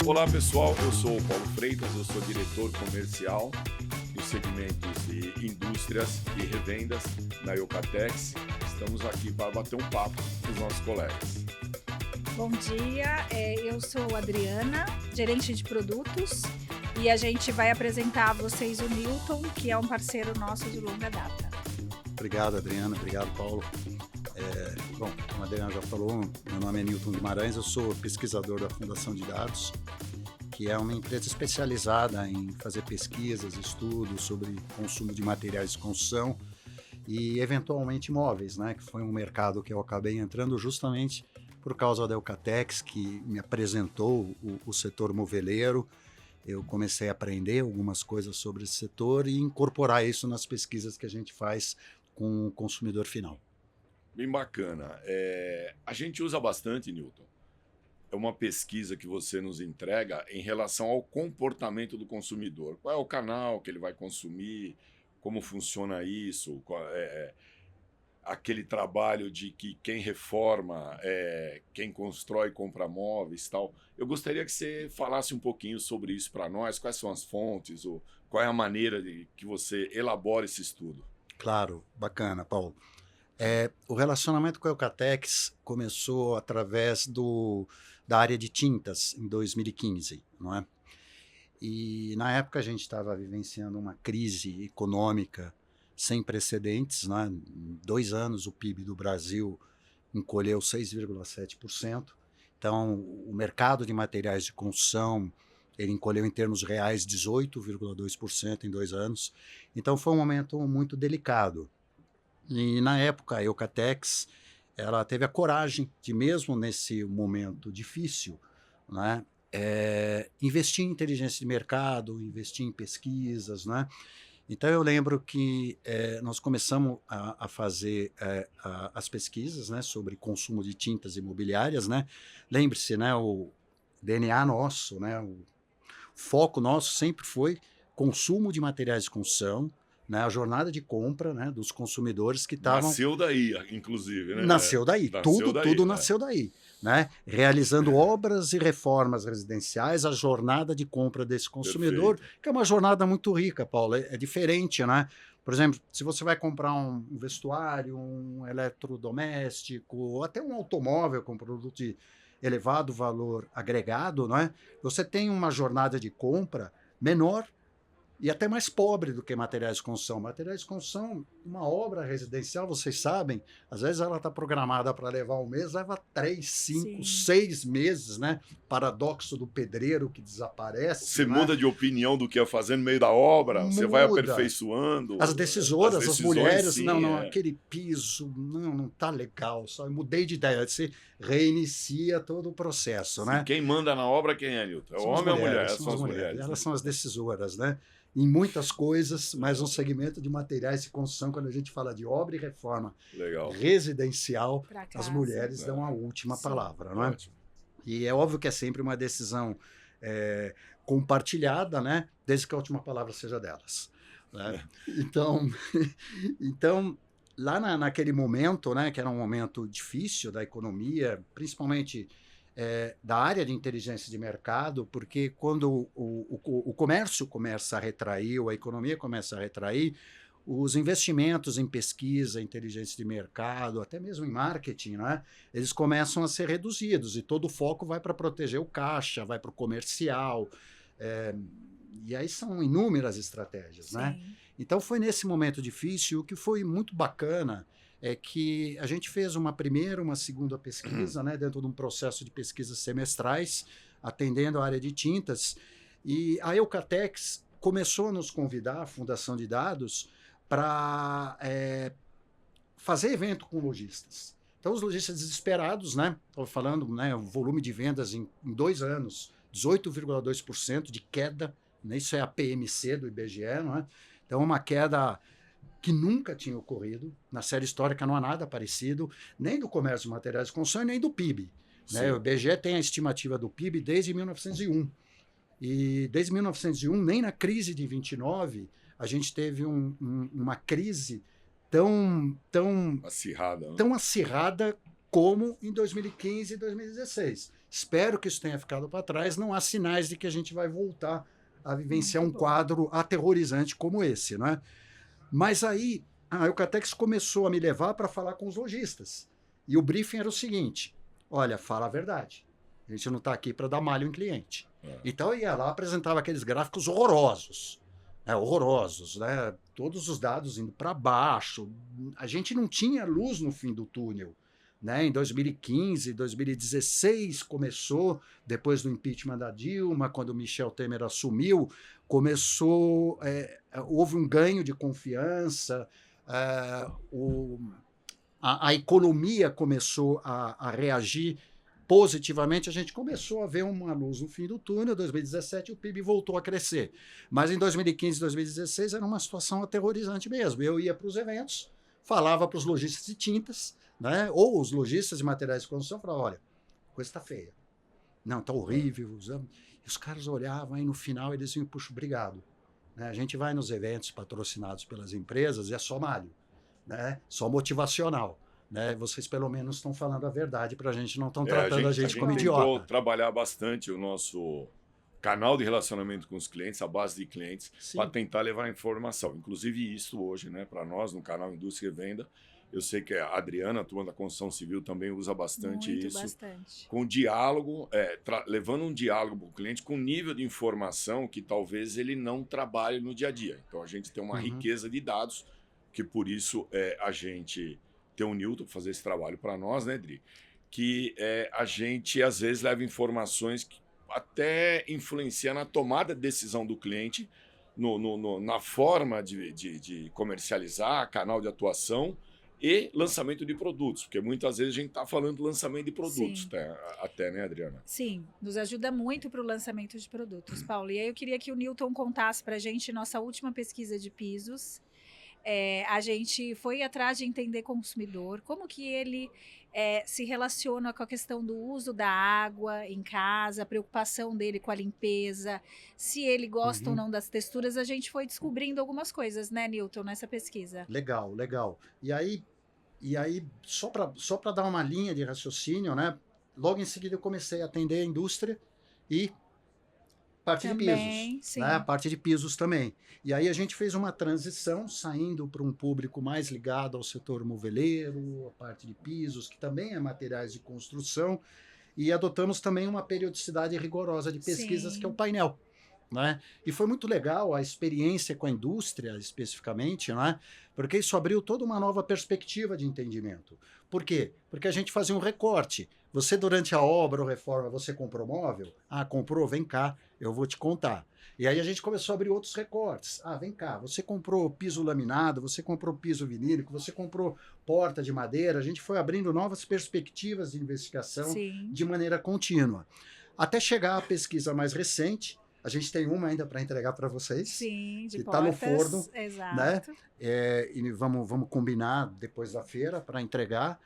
Olá pessoal, eu sou o Paulo Freitas, eu sou diretor comercial dos segmentos de indústrias e revendas na Eucatex. Estamos aqui para bater um papo com os nossos colegas. Bom dia, eu sou a Adriana, gerente de produtos, e a gente vai apresentar a vocês o Newton, que é um parceiro nosso de longa data. Obrigado, Adriana. Obrigado, Paulo. Bom, como a Adriana já falou, meu nome é Newton Guimarães, eu sou pesquisador da Fundação de Dados, que é uma empresa especializada em fazer pesquisas, estudos sobre consumo de materiais de construção e, eventualmente, imóveis, né? Que foi um mercado que eu acabei entrando justamente por causa da Eucatex, que me apresentou o setor moveleiro. Eu comecei a aprender algumas coisas sobre esse setor e incorporar isso nas pesquisas que a gente faz com o consumidor final. Bem bacana. A gente usa bastante, Newton. É uma pesquisa que você nos entrega em relação ao comportamento do consumidor. Qual é o canal que ele vai consumir, como funciona isso, aquele trabalho de que quem reforma, quem constrói, compra móveis e tal. Eu gostaria que você falasse um pouquinho sobre isso para nós, quais são as fontes, ou qual é a maneira que você elabora esse estudo. Claro, bacana, Paulo. O relacionamento com a Eucatex começou através da área de tintas, em 2015, não é? E na época a gente estava vivenciando uma crise econômica sem precedentes, né? Em 2 anos o PIB do Brasil encolheu 6,7%. Então o mercado de materiais de construção ele encolheu em termos reais 18,2% em 2 anos. Então foi um momento muito delicado. E na época a Eucatex ela teve a coragem de, mesmo nesse momento difícil, né, investir em inteligência de mercado, investir em pesquisas, né? Então eu lembro que nós começamos a fazer as pesquisas, né, sobre consumo de tintas imobiliárias, né? Lembre-se, né, o DNA nosso, né, o foco nosso sempre foi consumo de materiais de construção, né, a jornada de compra, né, dos consumidores que estavam... Nasceu daí, inclusive, né? Nasceu daí, tudo nasceu daí, né? Realizando obras e reformas residenciais, a jornada de compra desse consumidor, perfeito, que é uma jornada muito rica, Paulo, é diferente, né? Por exemplo, se você vai comprar um vestuário, um eletrodoméstico, ou até um automóvel com produto de elevado valor agregado, né? Você tem uma jornada de compra menor e até mais pobre do que materiais de construção. Materiais de construção, uma obra residencial, vocês sabem, às vezes ela está programada para levar 1 mês, leva 3, 5, 6 meses, né? Paradoxo do pedreiro que desaparece. Você, né, muda muda de opinião do que ia fazer no meio da obra, você vai aperfeiçoando. As decisões, as mulheres, sim, aquele piso, não está legal, só eu mudei de ideia. Você reinicia todo o processo, sim, né? Quem manda na obra, quem é, Newton? É o homem ou a mulher? São as mulheres. Elas, né, são as decisoras, né? Em muitas coisas, mas no segmento de materiais de construção, quando a gente fala de obra e reforma residencial, as mulheres dão a última palavra, não é? Ótimo. E é óbvio que é sempre uma decisão compartilhada, né? Desde que a última palavra seja delas, né? Então, lá naquele momento, né, que era um momento difícil da economia, principalmente da área de inteligência de mercado, porque quando o comércio começa a retrair, ou a economia começa a retrair, os investimentos em pesquisa, inteligência de mercado, até mesmo em marketing, né, eles começam a ser reduzidos e todo o foco vai para proteger o caixa, vai para o comercial, e aí são inúmeras estratégias, sim, né? Então foi nesse momento difícil. O que foi muito bacana é que a gente fez uma primeira, uma segunda pesquisa, né, dentro de um processo de pesquisas semestrais, atendendo a área de tintas, e a Eucatex começou a nos convidar, a Fundação de Dados, para fazer evento com lojistas. Então os lojistas desesperados, né, estou falando, né, o volume de vendas em 2 anos, 18,2% de queda, né, isso é a PMC do IBGE, não é? Então uma queda que nunca tinha ocorrido, na série histórica não há nada parecido, nem do comércio de materiais de construção, nem do PIB. Né? O IBGE tem a estimativa do PIB desde 1901. E desde 1901, nem na crise de 29, a gente teve uma crise tão acirrada como em 2015 e 2016. Espero que isso tenha ficado para trás. Não há sinais de que a gente vai voltar a vivenciar um quadro aterrorizante como esse, não é? Mas aí a Eucatex começou a me levar para falar com os lojistas. E o briefing era o seguinte: olha, fala a verdade. A gente não está aqui para dar malho em cliente. Então eu ia lá, apresentava aqueles gráficos horrorosos. Horrorosos, né? Todos os dados indo para baixo. A gente não tinha luz no fim do túnel. Né? Em 2015, 2016 começou, depois do impeachment da Dilma, quando o Michel Temer assumiu, houve um ganho de confiança, a economia começou a reagir positivamente, a gente começou a ver uma luz no fim do túnel. Em 2017 o PIB voltou a crescer, mas em 2015 e 2016 era uma situação aterrorizante mesmo. Eu ia para os eventos, falava para os lojistas de tintas, né? Ou os lojistas de materiais de construção, falavam: olha, a coisa está feia. Não, está horrível. E os caras olhavam, aí no final eles iam: puxa, obrigado. Né? A gente vai nos eventos patrocinados pelas empresas e é só malho, né? Só motivacional. Né? Vocês pelo menos estão falando a verdade para a gente, não estão tratando a gente como idiota. Tentou trabalhar bastante o nosso canal de relacionamento com os clientes, a base de clientes, para tentar levar informação. Inclusive isso hoje, né, para nós no canal Indústria e Venda, eu sei que a Adriana, a turma da construção civil, também usa bastante isso. Bastante. Com diálogo, levando um diálogo para o cliente com nível de informação que talvez ele não trabalhe no dia a dia. Então a gente tem uma riqueza de dados, que por isso a gente tem o Newton para fazer esse trabalho para nós, né, Dri? Que a gente às vezes leva informações que até influencia na tomada de decisão do cliente, na forma de comercializar, canal de atuação e lançamento de produtos, porque muitas vezes a gente está falando do lançamento de produtos, até, né, Adriana? Sim, nos ajuda muito para o lançamento de produtos, Paulo. E aí eu queria que o Newton contasse para a gente nossa última pesquisa de pisos. A gente foi atrás de entender consumidor, como que ele se relaciona com a questão do uso da água em casa, a preocupação dele com a limpeza, se ele gosta ou não das texturas. A gente foi descobrindo algumas coisas, né, Newton, nessa pesquisa. Legal, legal. E aí só para dar uma linha de raciocínio, né? Logo em seguida eu comecei a atender a indústria e parte de pisos, né? A parte de pisos também. E aí a gente fez uma transição, saindo para um público mais ligado ao setor moveleiro, a parte de pisos, que também é materiais de construção, e adotamos também uma periodicidade rigorosa de pesquisas, que é o painel. Né? E foi muito legal a experiência com a indústria, especificamente, né? Porque isso abriu toda uma nova perspectiva de entendimento. Por quê? Porque a gente fazia um recorte. Você, durante a obra ou reforma, você comprou móvel? Ah, comprou? Vem cá, eu vou te contar. E aí a gente começou a abrir outros recortes. Ah, vem cá, você comprou piso laminado, você comprou piso vinílico, você comprou porta de madeira. A gente foi abrindo novas perspectivas de investigação de maneira contínua. Até chegar à pesquisa mais recente. A gente tem uma ainda para entregar para vocês. Sim, de que portas. Está no forno. Exato. Né? E vamos combinar depois da feira para entregar.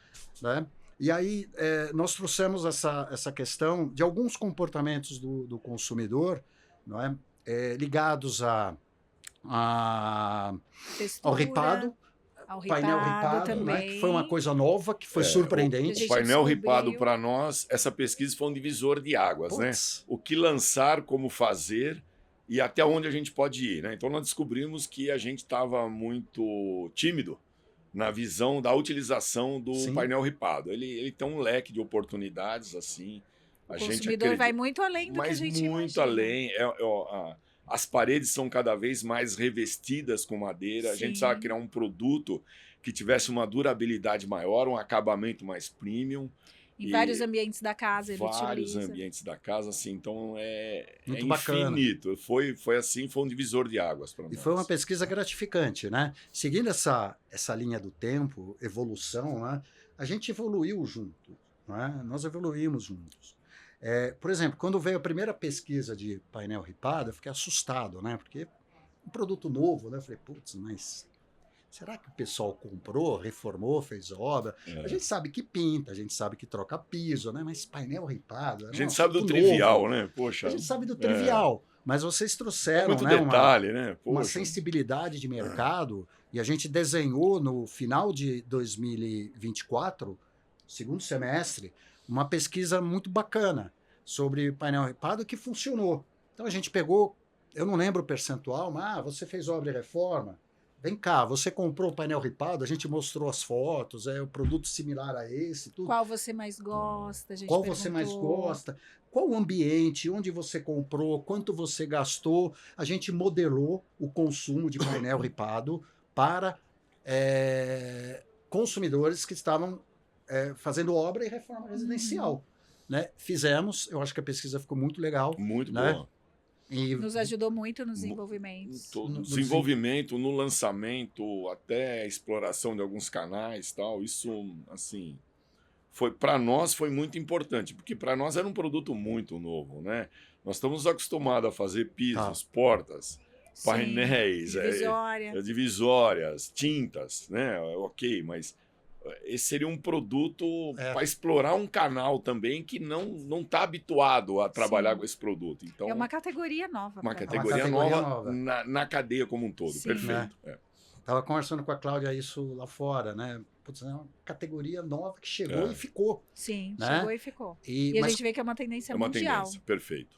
Né? E aí nós trouxemos essa questão de alguns comportamentos do consumidor, não é? Ligados ao ripado. Painel ripado, né? Que foi uma coisa nova, que foi surpreendente. O painel ripado, para nós, essa pesquisa foi um divisor de águas, né? O que lançar, como fazer e até onde a gente pode ir, né? Então nós descobrimos que a gente estava muito tímido na visão da utilização do painel ripado. Ele tem um leque de oportunidades, assim. O consumidor vai muito além do que a gente imagina. Muito além. As paredes são cada vez mais revestidas com madeira. A gente precisava criar um produto que tivesse uma durabilidade maior, um acabamento mais premium. Em vários ambientes da casa ele utiliza. Vários ambientes da casa, assim. Então muito infinito. Bacana. Foi assim, foi um divisor de águas para nós. E foi uma pesquisa gratificante, né? Seguindo essa linha do tempo, evolução, né? A gente evoluiu junto, né? Nós evoluímos juntos. Por exemplo, quando veio a primeira pesquisa de painel ripado, eu fiquei assustado, né? Porque um produto novo, né? Eu falei, putz, mas será que o pessoal comprou, reformou, fez obra? A gente sabe que pinta, a gente sabe que troca piso, né? Mas painel ripado... A gente sabe do trivial, né? Poxa. A gente sabe do trivial, mas vocês trouxeram, muito detalhe, né? Uma sensibilidade de mercado, e a gente desenhou no final de 2024 segundo semestre, uma pesquisa muito bacana sobre painel ripado que funcionou. Então a gente pegou, eu não lembro o percentual, mas você fez obra e reforma, vem cá, você comprou o painel ripado, a gente mostrou as fotos, é o produto similar a esse, tudo. Qual você mais gosta? A gente Qual você mais perguntou. gosta? Qual o ambiente, onde você comprou, quanto você gastou? A gente modelou o consumo de painel ripado para consumidores que estavam fazendo obra e reforma residencial. Né? Fizemos, eu acho que a pesquisa ficou muito legal. Muito né? boa. E Nos ajudou muito nos desenvolvimentos. No desenvolvimento, no lançamento, até a exploração de alguns canais, tal. Isso, assim, para nós foi muito importante, porque para nós era um produto muito novo, né? Nós estamos acostumados a fazer pisos, portas, Sim, painéis, divisórias, tintas, né? Ok, mas esse seria um produto para explorar um canal também que não está habituado a trabalhar com esse produto. Então, é uma categoria nova. Uma categoria nova na cadeia como um todo. Sim. Perfeito. Estava conversando com a Cláudia isso lá fora, né? Putz, é uma categoria nova que chegou e ficou. Sim, né? chegou e ficou. E a gente vê que é uma tendência mundial. Uma tendência, perfeito.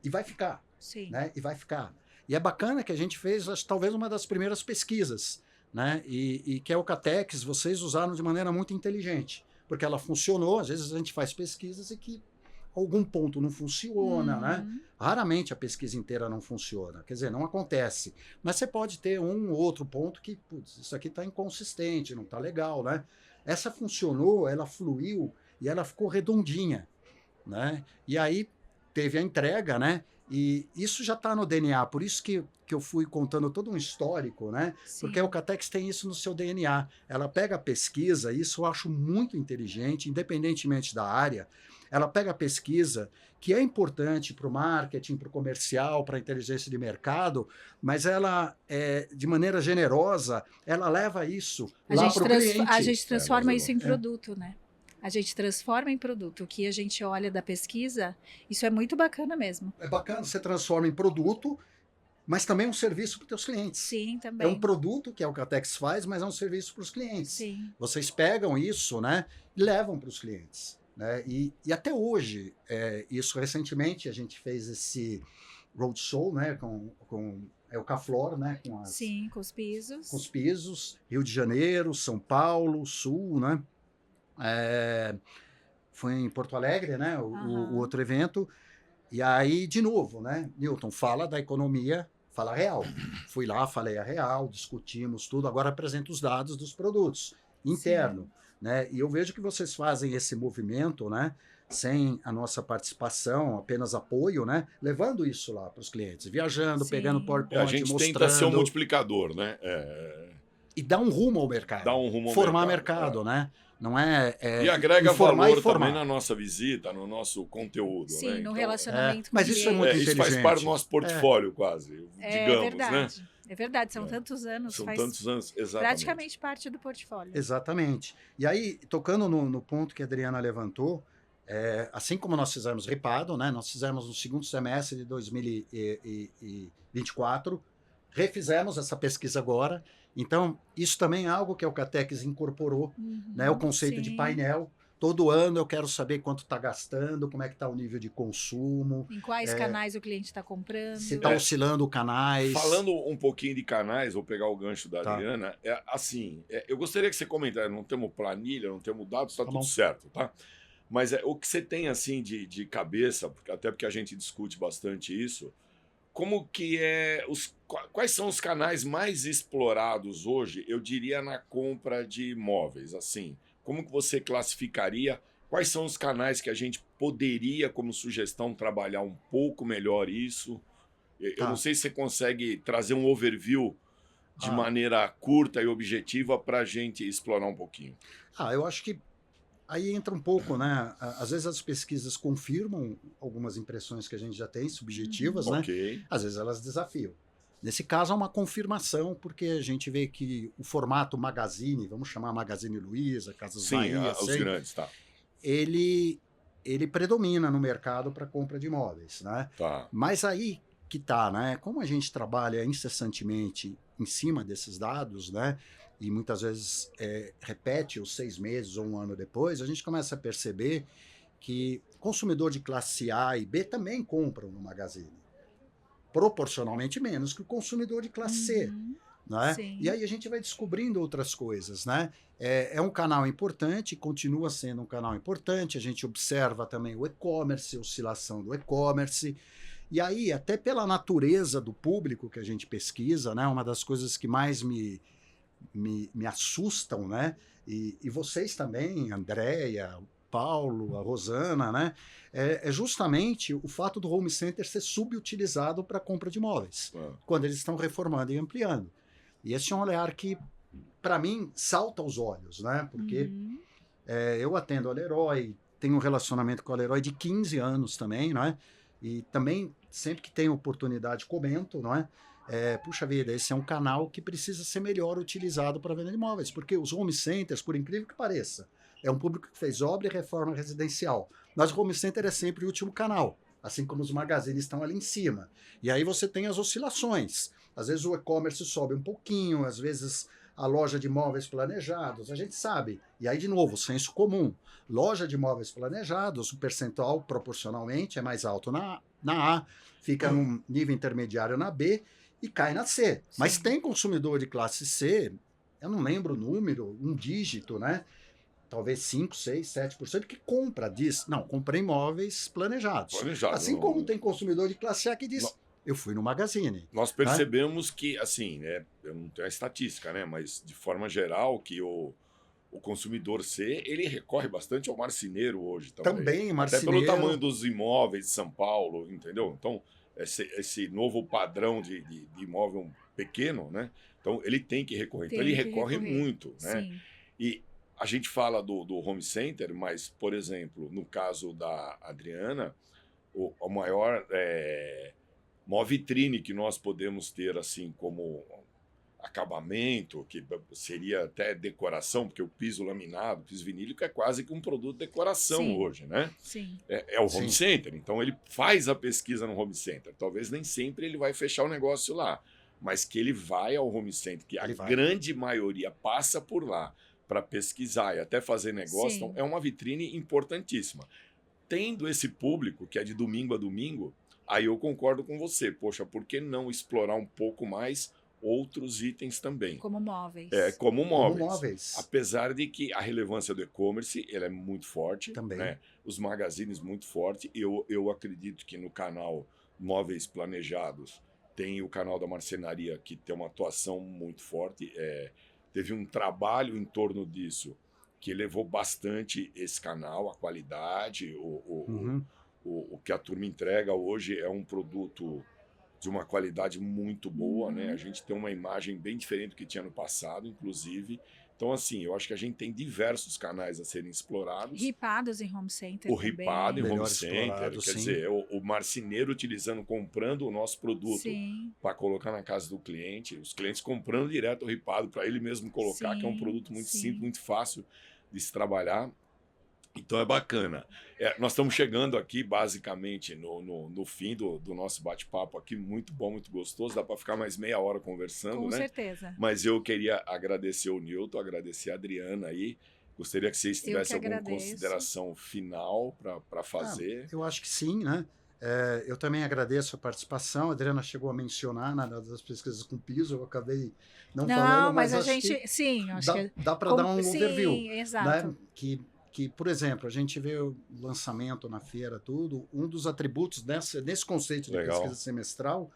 E vai ficar. Sim. Né? E vai ficar. E é bacana que a gente fez, talvez, uma das primeiras pesquisas, né? E que é o Catex, vocês usaram de maneira muito inteligente, porque ela funcionou. Às vezes a gente faz pesquisas e que algum ponto não funciona, né? Raramente a pesquisa inteira não funciona, quer dizer, não acontece. Mas você pode ter um ou outro ponto que, putz, isso aqui está inconsistente, não está legal, né? Essa funcionou, ela fluiu e ela ficou redondinha, né? E aí teve a entrega, né? E isso já está no DNA, por isso que eu fui contando todo um histórico, né? Sim. Porque a Catex tem isso no seu DNA. Ela pega a pesquisa, isso eu acho muito inteligente, independentemente da área, ela pega a pesquisa, que é importante para o marketing, para o comercial, para a inteligência de mercado, mas ela, de maneira generosa, ela leva isso lá para o cliente. A gente transforma isso em produto, né? A gente transforma em produto. O que a gente olha da pesquisa, isso é muito bacana mesmo. É bacana, você transforma em produto, mas também um serviço para os teus clientes. Sim, também. É um produto que é o que a Catex faz, mas é um serviço para os clientes. Sim. Vocês pegam isso, né, e levam para os clientes. Né? E até hoje, isso recentemente, a gente fez esse roadshow, né, com o Caflor, né, sim, com os pisos. Com os pisos, Rio de Janeiro, São Paulo, Sul, né? Foi em Porto Alegre, né, o outro evento. E aí, de novo, né, Newton, fala da economia, fala real. Fui lá, falei a real, discutimos tudo, agora apresento os dados dos produtos, interno. Né? E eu vejo que vocês fazem esse movimento, né, sem a nossa participação, apenas apoio, né, levando isso lá para os clientes, viajando, pegando PowerPoint, a gente mostrando. tenta ser um multiplicador, né? E dar um rumo ao mercado. Dar um rumo ao formar mercado, né? Não e agrega valor também na nossa visita, no nosso conteúdo. Sim, né? no então, relacionamento com mas isso é muito inteligente. Isso faz parte do nosso portfólio, quase, digamos, verdade. né? É verdade, são tantos anos. São tantos anos, exatamente. Praticamente parte do portfólio. Exatamente. E aí, tocando no ponto que a Adriana levantou, assim como nós fizemos ripado, né? Nós fizemos no segundo semestre de 2024, refizemos essa pesquisa agora. Então, isso também é algo que a Catex incorporou, né? O conceito de painel. Todo ano eu quero saber quanto está gastando, como é que está o nível de consumo. Em quais canais o cliente está comprando. Se está oscilando canais. Falando um pouquinho de canais, vou pegar o gancho da Adriana. Eu gostaria que você comentasse, não temos planilha, não temos dados, está tudo certo, tá? Mas o que você tem assim de cabeça, até porque a gente discute bastante isso, como que quais são os canais mais explorados hoje, eu diria, na compra de imóveis, assim? Como que você classificaria? Quais são os canais que a gente poderia, como sugestão, trabalhar um pouco melhor isso? Eu não sei se você consegue trazer um overview de maneira curta e objetiva para a gente explorar um pouquinho. Eu acho que aí entra um pouco, né? Às vezes as pesquisas confirmam algumas impressões que a gente já tem, subjetivas, né? Às vezes elas desafiam. Nesse caso, é uma confirmação, porque a gente vê que o formato Magazine, vamos chamar Magazine Luiza, Casas Bahia, os grandes, tá. Ele predomina no mercado para compra de imóveis, né? Tá. Mas aí que tá, né? Como a gente trabalha incessantemente em cima desses dados, né? e muitas vezes repete os 6 meses ou um ano depois, a gente começa a perceber que consumidor de classe A e B também compram no Magazine, proporcionalmente menos que o consumidor de classe C. Né? E aí a gente vai descobrindo outras coisas, né? É um canal importante, continua sendo um canal importante, a gente observa também o e-commerce, a oscilação do e-commerce, e aí até pela natureza do público que a gente pesquisa, né? Uma das coisas que mais me assustam, né? E vocês também, Andréia, Paulo, a Rosana, né? É justamente o fato do home center ser subutilizado para compra de imóveis, quando eles estão reformando e ampliando. E esse é um olhar que, para mim, salta aos olhos, né? Porque eu atendo a Leroy, tenho um relacionamento com a Leroy de 15 anos também, né? E também, sempre que tenho oportunidade, comento, não é? Puxa vida, esse é um canal que precisa ser melhor utilizado para venda de imóveis, porque os home centers, por incrível que pareça, é um público que fez obra e reforma residencial. Mas o home center é sempre o último canal, assim como os magazines estão ali em cima. E aí você tem as oscilações. Às vezes o e-commerce sobe um pouquinho, às vezes a loja de imóveis planejados, a gente sabe. E aí, de novo, senso comum. Loja de imóveis planejados, o percentual proporcionalmente é mais alto na A, fica num nível intermediário na B e cai na C. Sim. Mas tem consumidor de classe C, eu não lembro o número, um dígito, né? Talvez 5, 6, 7% que compra, diz, não, comprei imóveis planejados. Assim como tem consumidor de classe A que diz, eu fui no Magazine. Nós percebemos que, assim, eu não tenho a estatística, né? Mas de forma geral, que o consumidor C, ele recorre bastante ao marceneiro hoje também. Também, marceneiro. Até pelo tamanho dos imóveis de São Paulo, entendeu? Então, esse novo padrão de imóvel pequeno, né? Então, ele tem que recorrer. Então, ele recorre muito, né? Sim. E a gente fala do home center, mas, por exemplo, no caso da Adriana, o maior vitrine que nós podemos ter, assim, como acabamento, que seria até decoração, porque o piso laminado, o piso vinílico é quase que um produto de decoração hoje, né? Sim. É o home center, então ele faz a pesquisa no home center. Talvez nem sempre ele vai fechar o negócio lá, mas que ele vai ao home center, que grande maioria passa por lá para pesquisar e até fazer negócio, então é uma vitrine importantíssima. Tendo esse público, que é de domingo a domingo, aí eu concordo com você. Poxa, por que não explorar um pouco mais outros itens também? Como móveis. Como móveis. Apesar de que a relevância do e-commerce ela é muito forte. Também. Né? Os magazines muito forte. Eu acredito que no canal Móveis Planejados tem o canal da marcenaria que tem uma atuação muito forte. Teve um trabalho em torno disso que elevou bastante esse canal, a qualidade, o que a turma entrega hoje é um produto de uma qualidade muito boa, né? A gente tem uma imagem bem diferente do que tinha no passado, inclusive. Então, assim, eu acho que a gente tem diversos canais a serem explorados. Ripados em home center o também. Ripado em home center, quer dizer, o marceneiro comprando o nosso produto para colocar na casa do cliente, os clientes comprando direto o ripado para ele mesmo colocar, que é um produto muito simples, muito fácil de se trabalhar. Então é bacana. Nós estamos chegando aqui basicamente no fim do nosso bate-papo aqui, muito bom, muito gostoso, dá para ficar mais meia hora conversando, Com né? certeza. Mas eu queria agradecer o Newton, agradecer a Adriana aí, gostaria que vocês tivessem alguma consideração final para fazer. Eu acho que sim, né? Eu também agradeço a participação, a Adriana chegou a mencionar das pesquisas com piso, eu acabei não falando, mas a acho gente, que sim, acho que dá para dar um overview. Sim, exato. Né? Que, por exemplo, a gente vê o lançamento na feira, tudo, um dos atributos desse conceito de pesquisa semestral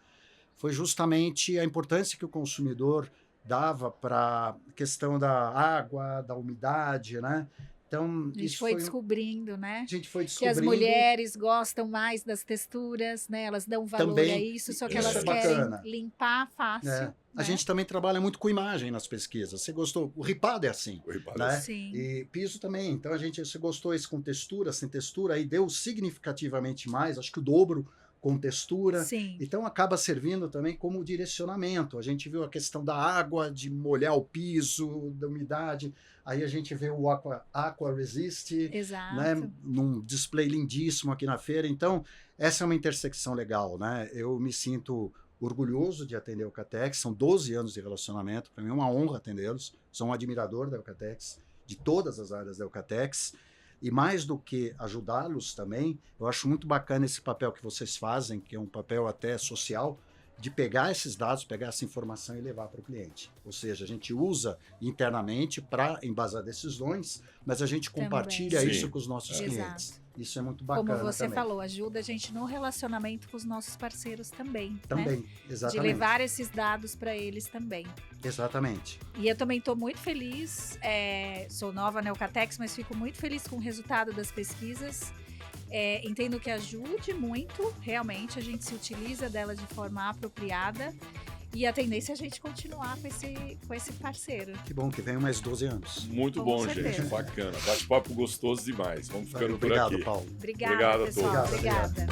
foi justamente a importância que o consumidor dava para a questão da água, da umidade, né? Então, a gente foi descobrindo, né? A gente foi descobrindo. Que as mulheres gostam mais das texturas, né? Elas dão valor também, a isso, só que elas querem bacana. limpar fácil. Né? A gente também trabalha muito com imagem nas pesquisas. Você gostou? O ripado é assim. O ripado né? Sim. E piso também. Então, você gostou esse com textura, sem textura, aí deu significativamente mais, acho que o dobro com textura. Sim. Então acaba servindo também como direcionamento. A gente viu a questão da água, de molhar o piso, da umidade. Aí a gente vê o Aqua Resist, né, num display lindíssimo aqui na feira. Então, essa é uma intersecção legal, né? Eu me sinto orgulhoso de atender a Eucatex, são 12 anos de relacionamento, para mim é uma honra atendê-los, sou um admirador da Eucatex, de todas as áreas da Eucatex, e mais do que ajudá-los também, eu acho muito bacana esse papel que vocês fazem, que é um papel até social, de pegar esses dados, pegar essa informação e levar para o cliente. Ou seja, a gente usa internamente para embasar decisões, mas a gente compartilha Sim. isso com os nossos Exato. clientes. Isso é muito bacana Como você também. falou, ajuda a gente no relacionamento com os nossos parceiros também. Né? Também, De exatamente. levar esses dados para eles também. Exatamente. E eu também estou muito feliz, sou nova na Eucatex, mas fico muito feliz com o resultado das pesquisas. Entendo que ajude muito, realmente, a gente se utiliza dela de forma apropriada. E a tendência é a gente continuar com esse parceiro. Que bom que venham mais 12 anos. Muito Com bom, certeza. gente. Bacana. Bate-papo gostoso demais. Vamos ficando por Obrigado, aqui. Paulo. Obrigada, Obrigado a pessoal. todos. Obrigada.